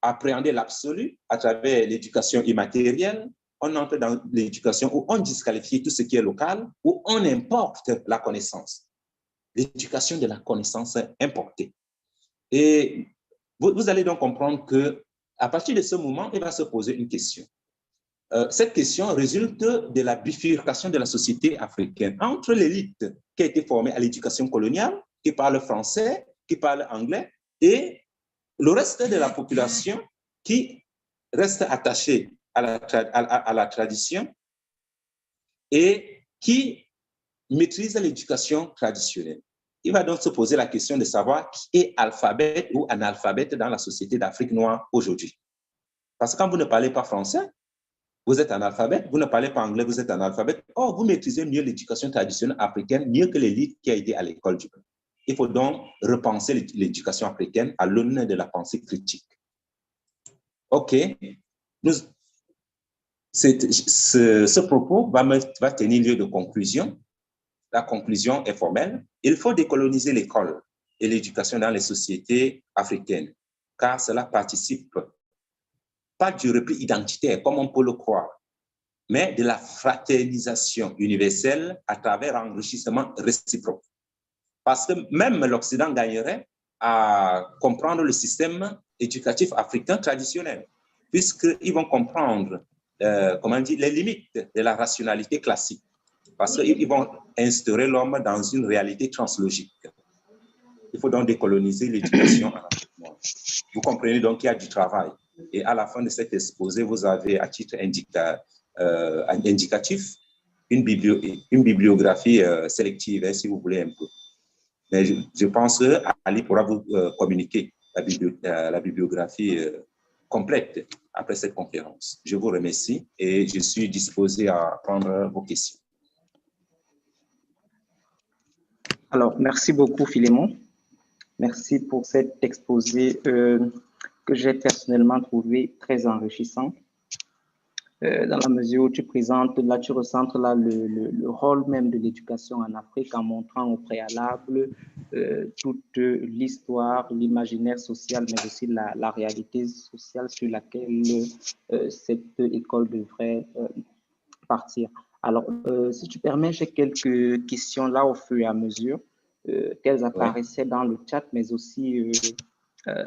appréhender l'absolu à travers l'éducation immatérielle. On entre dans l'éducation où on disqualifie tout ce qui est local, où on importe la connaissance. l'éducation de la connaissance importée. Et vous allez donc comprendre qu'à partir de ce moment, il va se poser une question. Cette question résulte de la bifurcation de la société africaine entre l'élite qui a été formée à l'éducation coloniale, qui parle français, qui parle anglais, et le reste de la population qui reste attachée à la tradition et qui maîtrise l'éducation traditionnelle. Il va donc se poser la question de savoir qui est alphabète ou analphabète dans la société d'Afrique noire aujourd'hui. Parce que quand vous ne parlez pas français, vous êtes analphabète, vous ne parlez pas anglais, vous êtes analphabète. Or, vous maîtrisez mieux l'éducation traditionnelle africaine, mieux que l'élite qui a été à l'école du peuple. Il faut donc repenser l'éducation africaine à l'aune de la pensée critique. OK. Ce propos va tenir lieu de conclusion. La conclusion est formelle. Il faut décoloniser l'école et l'éducation dans les sociétés africaines, car cela participe pas du repli identitaire, comme on peut le croire, mais de la fraternisation universelle à travers un enrichissement réciproque. Parce que même l'Occident gagnerait à comprendre le système éducatif africain traditionnel, puisqu'ils vont comprendre les limites de la rationalité classique, parce qu'ils vont instaurer l'homme dans une réalité translogique. Il faut donc décoloniser l'éducation en Afrique noire. Vous comprenez donc qu'il y a du travail. Et à la fin de cet exposé, vous avez à titre indicatif une bibliographie sélective, si vous voulez un peu. Mais je pense qu'Ali pourra vous communiquer la bibliographie complète après cette conférence. Je vous remercie et je suis disposé à prendre vos questions. Alors, merci beaucoup, Philémon. Merci pour cet exposé que j'ai personnellement trouvé très enrichissant. Dans la mesure où tu présentes, là, tu recentres là le rôle même de l'éducation en Afrique en montrant au préalable toute l'histoire, l'imaginaire social, mais aussi la réalité sociale sur laquelle cette école devrait partir. Alors, si tu permets, j'ai quelques questions là au fur et à mesure qu'elles apparaissaient dans le chat, mais aussi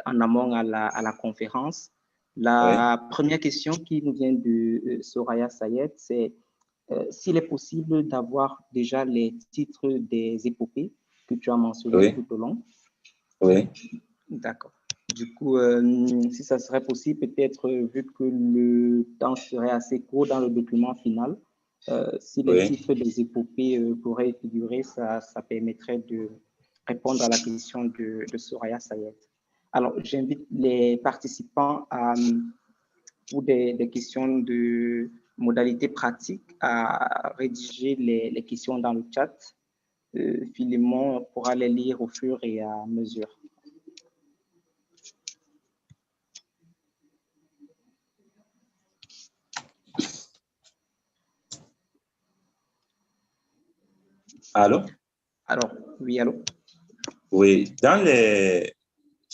en amont à la conférence. La première question qui nous vient de Soraya Sayed, c'est s'il est possible d'avoir déjà les titres des épopées que tu as mentionnés tout au long. Oui. D'accord. Du coup, si ça serait possible, peut-être vu que le temps serait assez court dans le document final, si les titres des épopées pourraient figurer, ça permettrait de répondre à la question de Soraya Sayed. Alors, j'invite les participants pour des questions de modalités pratiques à rédiger les questions dans le chat. Philémon pourra les lire au fur et à mesure. Allô? Alors, oui, allô? Oui,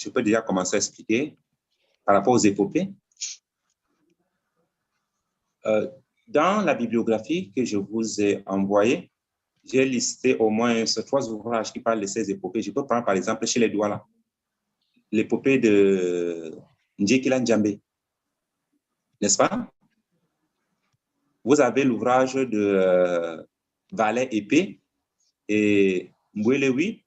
je peux déjà commencer à expliquer par rapport aux épopées. Dans la bibliographie que je vous ai envoyée, j'ai listé au moins 3 ouvrages qui parlent de ces épopées. Je peux prendre par exemple chez les Douala, l'épopée de Ndjekila Njambe, n'est-ce pas? Vous avez l'ouvrage de Valet Épée et Mbouelewi.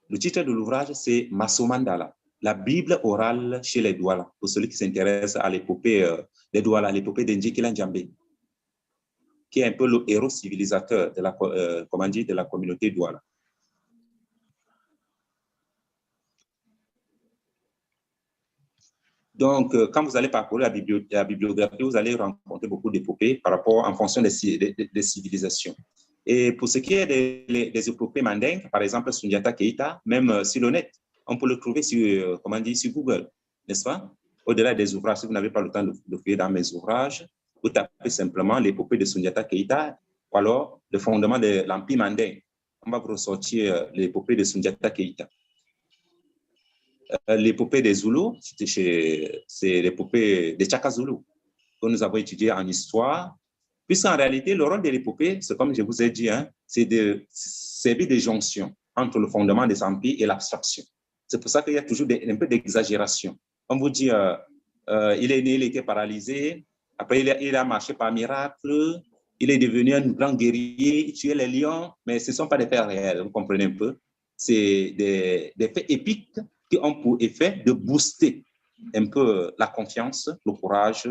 Le titre de l'ouvrage, c'est Masomandala, la Bible orale chez les Douala, pour celui qui s'intéresse à l'épopée des Douala, l'épopée de Ndjekila Njambe, qui est un peu le héros civilisateur de la communauté Douala. Donc, quand vous allez parcourir la bibliographie, vous allez rencontrer beaucoup d'épopées en fonction des civilisations. Et pour ce qui est des épopées mandingues, par exemple, Sundiata Keita, même Silonet, on peut le trouver sur Google, n'est-ce pas? Au-delà des ouvrages, si vous n'avez pas le temps de fouiller dans mes ouvrages, vous tapez simplement l'épopée de Sundiata Keita ou alors le fondement de l'Empire mandingue. On va vous ressortir l'épopée de Sundiata Keita. L'épopée des Zoulous, c'est l'épopée des Tchaka Zoulous que nous avons étudié en histoire. Puisqu'en réalité, le rôle de l'épopée, c'est comme je vous ai dit, c'est de servir de jonction entre le fondement des empires et l'abstraction. C'est pour ça qu'il y a toujours un peu d'exagération. On vous dit, il est né, il était paralysé, après il a marché par miracle, il est devenu un grand guerrier, il tuait les lions, mais ce ne sont pas des faits réels, vous comprenez un peu. C'est des faits épiques qui ont pour effet de booster un peu la confiance, le courage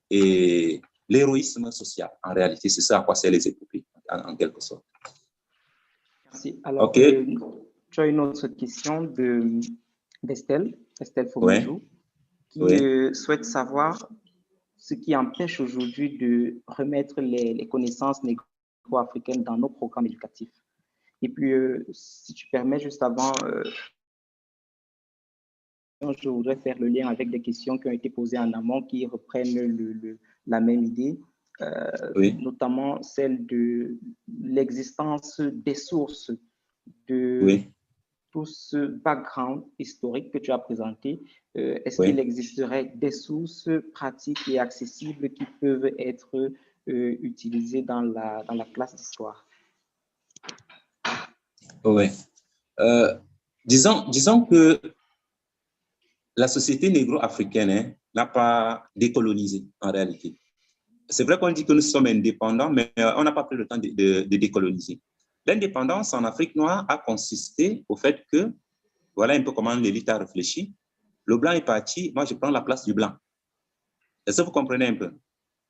et l'héroïsme social. En réalité, c'est ça à quoi servent les épopées, en quelque sorte. Merci. Alors, okay. Tu as une autre question d'Estelle Fogojou, qui souhaite savoir ce qui empêche aujourd'hui de remettre les connaissances négro-africaines dans nos programmes éducatifs. Et puis, si tu permets, juste avant, je voudrais faire le lien avec des questions qui ont été posées en amont qui reprennent la même idée, notamment celle de l'existence des sources de tout ce background historique que tu as présenté. Est-ce qu'il existerait des sources pratiques et accessibles qui peuvent être utilisées dans la classe d'histoire? Oui. Disons que la société négro-africaine n'a pas décolonisé en réalité. C'est vrai qu'on dit que nous sommes indépendants, mais on n'a pas pris le temps de décoloniser. L'indépendance en Afrique noire a consisté au fait que, voilà un peu comment l'élite a réfléchi, le blanc est parti, moi je prends la place du blanc. Est-ce que vous comprenez un peu?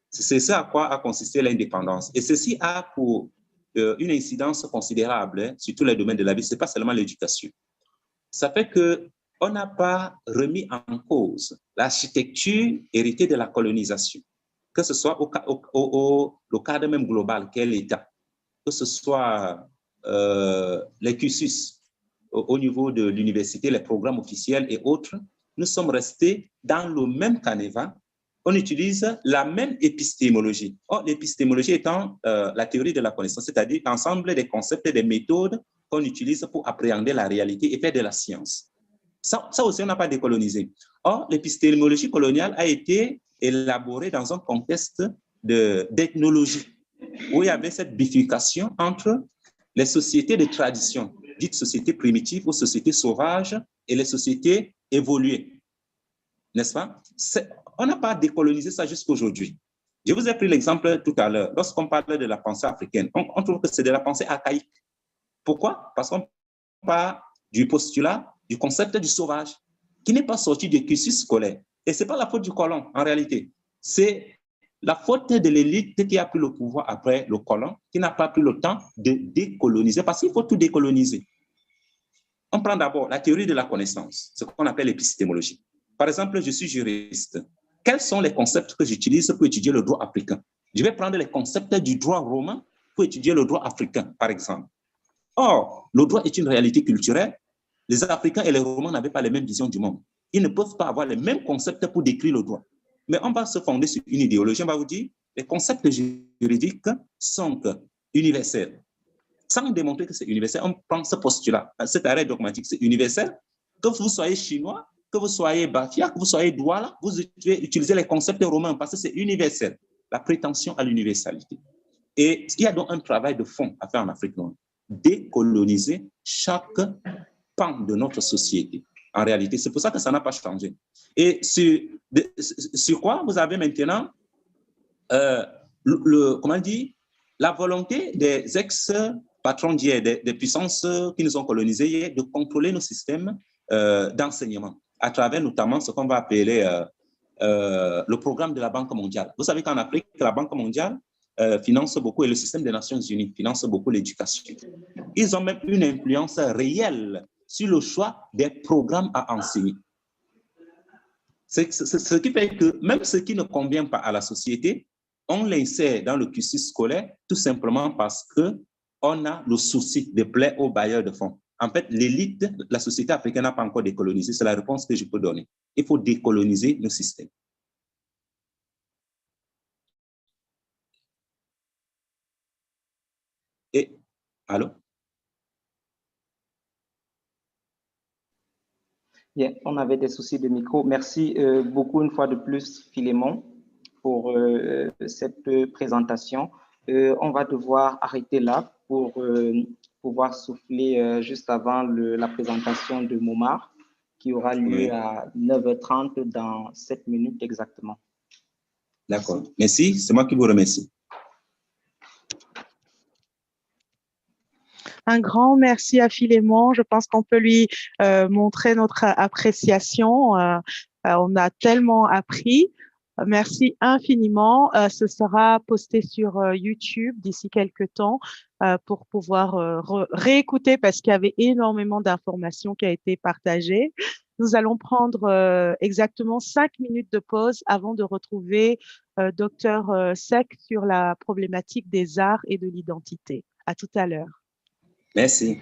C'est ça à quoi a consisté l'indépendance. Et ceci a pour une incidence considérable sur tous les domaines de la vie, ce n'est pas seulement l'éducation. Ça fait qu'on n'a pas remis en cause l'architecture héritée de la colonisation, que ce soit au cadre même global qu'est l'État, que ce soit les cursus au niveau de l'université, les programmes officiels et autres. Nous sommes restés dans le même canevas. On utilise la même épistémologie. Or, l'épistémologie étant la théorie de la connaissance, c'est-à-dire l'ensemble des concepts et des méthodes qu'on utilise pour appréhender la réalité et faire de la science. Ça aussi, on n'a pas décolonisé. Or, l'épistémologie coloniale a été élaborée dans un contexte d'ethnologie, où il y avait cette bifurcation entre les sociétés de tradition, dites sociétés primitives ou sociétés sauvages, et les sociétés évoluées. N'est-ce pas? On n'a pas décolonisé ça jusqu'à aujourd'hui. Je vous ai pris l'exemple tout à l'heure. Lorsqu'on parle de la pensée africaine, on trouve que c'est de la pensée archaïque. Pourquoi? Parce qu'on part du postulat, du concept du sauvage, qui n'est pas sorti du cursus scolaire. Et ce n'est pas la faute du colon, en réalité. C'est la faute de l'élite qui a pris le pouvoir après le colon, qui n'a pas pris le temps de décoloniser, parce qu'il faut tout décoloniser. On prend d'abord la théorie de la connaissance, ce qu'on appelle l'épistémologie. Par exemple, je suis juriste. Quels sont les concepts que j'utilise pour étudier le droit africain? Je vais prendre les concepts du droit romain pour étudier le droit africain, par exemple. Or, le droit est une réalité culturelle. Les Africains et les Romains n'avaient pas les mêmes visions du monde. Ils ne peuvent pas avoir les mêmes concepts pour décrire le droit. Mais on va se fonder sur une idéologie. On va vous dire, les concepts juridiques sont universels. Sans démontrer que c'est universel, on prend ce postulat, cet arrêt dogmatique, c'est universel. Que vous soyez chinois, que vous soyez bafia, que vous soyez douala, vous utilisez les concepts romains parce que c'est universel. La prétention à l'universalité. Et il y a donc un travail de fond à faire en Afrique noire. Décoloniser chaque pan de notre société. En réalité, c'est pour ça que ça n'a pas changé. Et sur quoi vous avez maintenant, comment dire, la volonté des ex-patrons d'hier, des puissances qui nous ont colonisés hier, de contrôler nos systèmes d'enseignement, à travers notamment ce qu'on va appeler le programme de la Banque mondiale. Vous savez qu'en Afrique, la Banque mondiale finance beaucoup, et le système des Nations Unies finance beaucoup l'éducation. Ils ont même une influence réelle sur le choix des programmes à enseigner. C'est ce qui fait que même ce qui ne convient pas à la société, on l'insère dans le cursus scolaire tout simplement parce qu'on a le souci de plaire aux bailleurs de fonds. En fait, l'élite, la société africaine n'a pas encore décolonisé. C'est la réponse que je peux donner. Il faut décoloniser nos systèmes. Et, allô? Bien, on avait des soucis de micro. Merci beaucoup une fois de plus, Philémon, pour cette présentation. On va devoir arrêter là pour pouvoir souffler juste avant la présentation de Momar, qui aura lieu à 9h30 dans 7 minutes exactement. D'accord. Merci. C'est moi qui vous remercie. Un grand merci à Philémon. Je pense qu'on peut lui montrer notre appréciation. On a tellement appris. Merci infiniment. Ce sera posté sur YouTube d'ici quelques temps pour pouvoir réécouter parce qu'il y avait énormément d'informations qui a été partagées. Nous allons prendre exactement 5 minutes de pause avant de retrouver Dr Seck sur la problématique des arts et de l'identité. À tout à l'heure. Merci.